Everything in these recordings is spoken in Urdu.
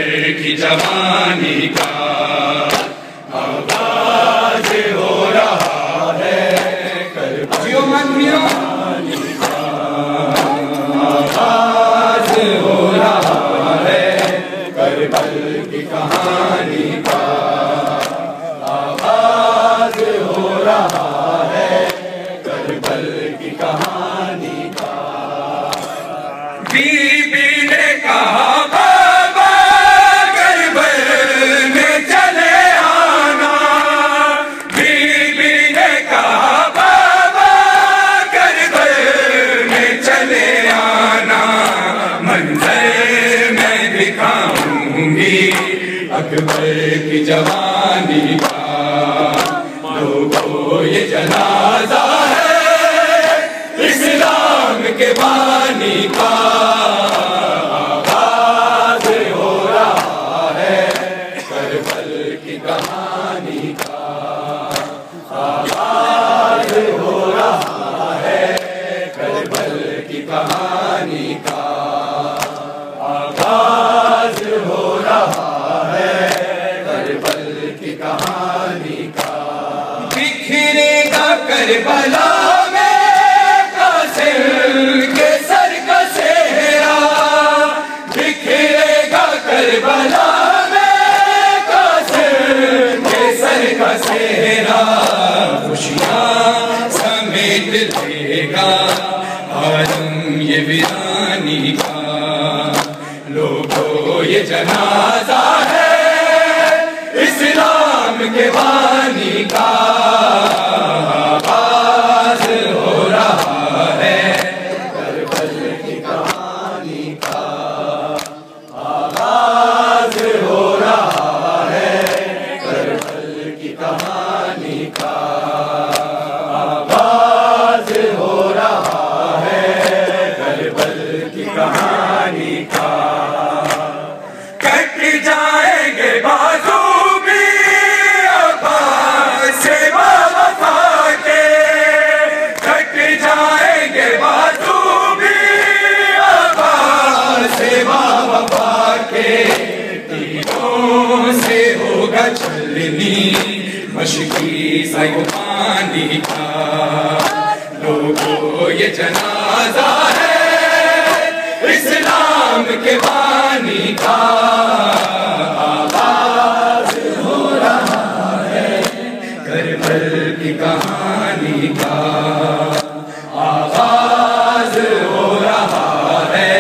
کی جوانی کا آغاز ہو رہا ہے، کربلا آغاز ہو رہا ہے، کربلا کی کہانی کا آغاز ہو رہا ہے، کربلا کی کہانی کا۔ بی بی نے کہا بابا کربلا میں چلے آنا، بی بی نے کہا بابا کربلا میں چلے آنا، منظر میں دکھاؤں گی اکبر کی جوانی کا، لوگوں یہ جنازہ ہے اسلام کے بانی کا، آغاز ہو رہا ہے کربلا کی کہانی کا، آغاز ہو رہا ہے کربلا کی کہانی کا، آغاز ہو رہا ہے کربلا کی کہانی کا۔ بکھرے گا کربلا میں قاسم کے سر کا صحرا، بکھرے گا کربلا میں قاسم کے سر کا صحرا، خوشیاں سمیٹ لے گا عالم یہ ویرانی کا، لوگوں یہ جنازہ ہے اسلام کے بانی کا، آغاز ہو رہا ہے کربلا کی کہانی کا، آغاز ہو رہا ہے کربلا کی کہانی کا، آغاز ہو رہا ہے کربلا کی کہانی کا۔ کٹ جائیں گے بازو بھی عباس سے وفا کے، کٹ جائیں گے بازو بھی عباس سے وفا کے، تیروں سے ہوگا چلنی مشکی سیوانی کا، لوگوں یہ جنازہ ہے اسلام کے بانی کا، آغاز ہو رہا ہے کربلا کی کہانی کا، آغاز ہو رہا ہے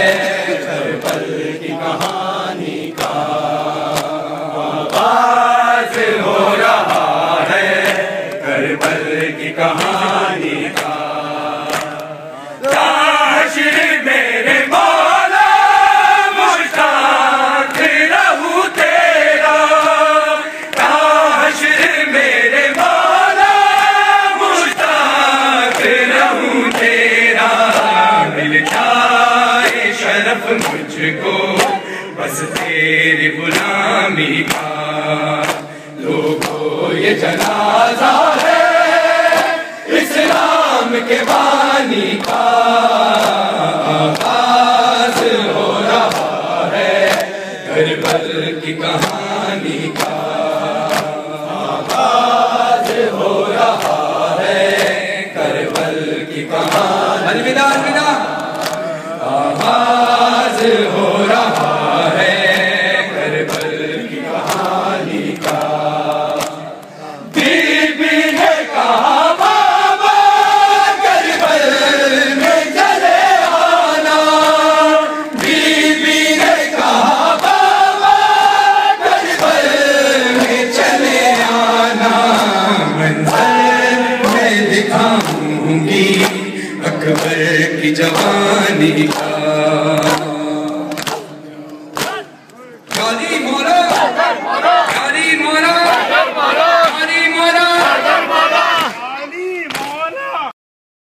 کربلا کی کہانی کا، آغاز ہو رہا ہے کربلا کی کہانی کا۔ شرف مجھ کو بس تیری غلامی کا، لوگوں یہ جنازہ ہے اسلام کے بانی کا، آغاز ہو رہا ہے کربلا کی کہانی کا، آغاز ہو رہا ہے کربلا کی کہانی، الوداع الوداع، آغاز ہو رہا ہے کربلا کی کہانی کا۔ بی بی نے کہا بابا کربلا میں چلے آنا، بی بی نے کہا بابا کربلا میں چلے آنا، منظر میں دکھاؤں گی اکبر کی جوانی کا،